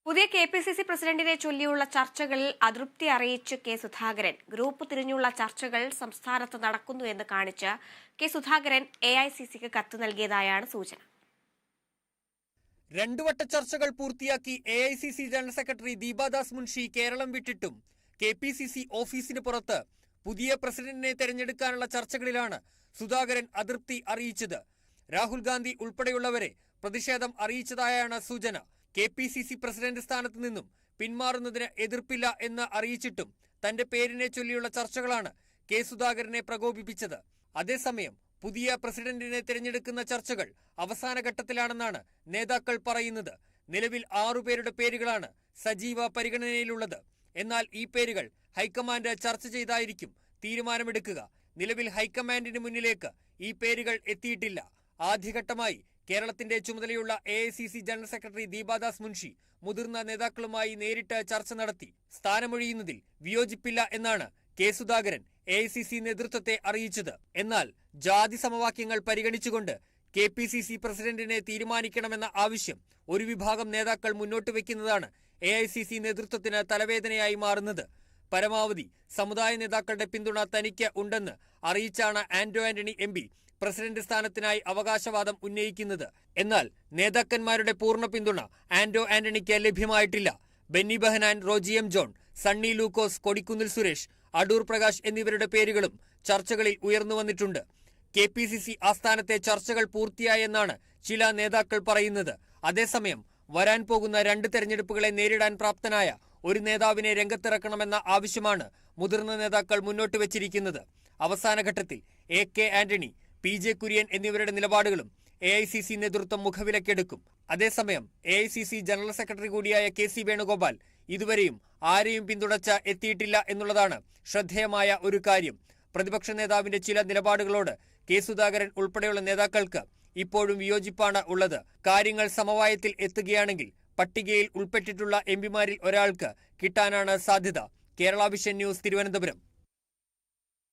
പുതിയ കെ.പി.സി.സി പ്രസിഡന്റിനെ ചൊല്ലിയുള്ള ചർച്ചകളിൽ അതൃപ്തി അറിയിച്ച് കെ സുധാകരൻ. ഗ്രൂപ്പ് തിരിഞ്ഞുള്ള ചർച്ചകൾ സംസ്ഥാനത്ത് നടക്കുന്നു എന്ന് കാണിച്ച് കെ സുധാകരൻ എ.ഐ.സി.സിക്ക് കത്ത് നൽകിയതായാണ് സൂചന. രണ്ടുവട്ട ചർച്ചകൾ പൂർത്തിയാക്കി AICC general secretary Deepa Das Munshi Kerala വിട്ടിട്ടും കെ.പി.സി.സി ഓഫീസിന് പുറത്ത് പുതിയ പ്രസിഡന്റിനെ തെരഞ്ഞെടുക്കാനുള്ള ചർച്ചകളിലാണ് സുധാകരൻ അതൃപ്തി അറിയിച്ചത്. രാഹുൽ ഗാന്ധി ഉൾപ്പെടെയുള്ളവരെ പ്രതിഷേധം അറിയിച്ചതായാണ് സൂചന. കെ.പി.സി.സി പ്രസിഡന്റ് സ്ഥാനത്ത് നിന്നും പിന്മാറുന്നതിന് എതിർപ്പില്ല എന്ന് അറിയിച്ചിട്ടും തന്റെ പേരിനെ ചൊല്ലിയുള്ള ചർച്ചകളാണ് കെ സുധാകരനെ പ്രകോപിപ്പിച്ചത്. അതേസമയം പുതിയ പ്രസിഡന്റിനെ തിരഞ്ഞെടുക്കുന്ന ചർച്ചകൾ അവസാന ഘട്ടത്തിലാണെന്നാണ് നേതാക്കൾ പറയുന്നത്. നിലവിൽ 6 പേരുടെ പേരുകളാണ് സജീവ പരിഗണനയിലുള്ളത്. എന്നാൽ ഈ പേരുകൾ ഹൈക്കമാൻഡ് ചർച്ച ചെയ്തായിരിക്കും തീരുമാനമെടുക്കുക. നിലവിൽ ഹൈക്കമാൻഡിന് മുന്നിലേക്ക് ഈ പേരുകൾ എത്തിയിട്ടില്ല. ആദ്യഘട്ടമായി കേരളത്തിന്റെ ചുമതലയുള്ള AICC general secretary Deepa Das Munshi മുതിർന്ന നേതാക്കളുമായി നേരിട്ട് ചർച്ച നടത്തി. സ്ഥാനമൊഴിയുന്നതിൽ വിയോജിപ്പില്ല എന്നാണ് കെ സുധാകരൻ എ.ഐ.സി.സി നേതൃത്വത്തെ അറിയിച്ചത്. എന്നാൽ ജാതി സമവാക്യങ്ങൾ പരിഗണിച്ചുകൊണ്ട് കെ.പി.സി.സി പ്രസിഡന്റിനെ തീരുമാനിക്കണമെന്ന ആവശ്യം ഒരു വിഭാഗം നേതാക്കൾ മുന്നോട്ട് വയ്ക്കുന്നതാണ് എ.ഐ.സി.സി നേതൃത്വത്തിന് തലവേദനയായി മാറുന്നത്. പരമാവധി സമുദായ നേതാക്കളുടെ പിന്തുണ തനിക്ക് ഉണ്ടെന്ന് അറിയിച്ചാണ് ആന്റോ ആന്റണി എം.പി പ്രസിഡന്റ് സ്ഥാനത്തിനായി അവകാശവാദം ഉന്നയിക്കുന്നത്. എന്നാൽ നേതാക്കന്മാരുടെ പൂർണ്ണ പിന്തുണ ആന്റോ ആന്റണിക്ക് ലഭ്യമായിട്ടില്ല. ബെന്നി ബെഹനാൻ, റോജി എം ജോൺ, സണ്ണി ലൂക്കോസ്, കൊടിക്കുന്നിൽ സുരേഷ്, അടൂർ പ്രകാശ് എന്നിവരുടെ പേരുകളും ചർച്ചകളിൽ ഉയർന്നു വന്നിട്ടുണ്ട്. കെ.പി.സി.സി ആസ്ഥാനത്തെ ചർച്ചകൾ പൂർത്തിയായെന്നാണ് ചില നേതാക്കൾ പറയുന്നത്. അതേസമയം വരാൻ പോകുന്ന 2 തെരഞ്ഞെടുപ്പുകളെ നേരിടാൻ പ്രാപ്തനായ ഒരു നേതാവിനെ രംഗത്തിറക്കണമെന്ന ആവശ്യമാണ് മുതിർന്ന നേതാക്കൾ മുന്നോട്ട് വെച്ചിരിക്കുന്നത്. അവസാന ഘട്ടത്തിൽ എ.കെ. ആന്റണി, പി.ജെ. കുര്യൻ എന്നിവരുടെ നിലപാടുകളും എ.ഐ.സി.സി നേതൃത്വം മുഖവിലക്കെടുക്കും. അതേസമയം എ.ഐ.സി.സി ജനറൽ സെക്രട്ടറി കൂടിയായ കെ.സി. വേണുഗോപാൽ ഇതുവരെയും ആരെയും പിന്തുണച്ച് എത്തിയിട്ടില്ല എന്നുള്ളതാണ് ശ്രദ്ധേയമായ ഒരു കാര്യം. പ്രതിപക്ഷ നേതാവിന്റെ ചില നിലപാടുകളോട് കെ സുധാകരൻ ഉൾപ്പെടെയുള്ള നേതാക്കൾക്ക് ഇപ്പോഴും വിയോജിപ്പാണ് ഉള്ളത്. കാര്യങ്ങൾ സമവായത്തിൽ എത്തുകയാണെങ്കിൽ പട്ടികയിൽ ഉൾപ്പെട്ടിട്ടുള്ള എംപിമാരിൽ ഒരാൾക്ക് കിട്ടാനാണ് സാധ്യത. Kerala vision news, Thiruvananthapuram.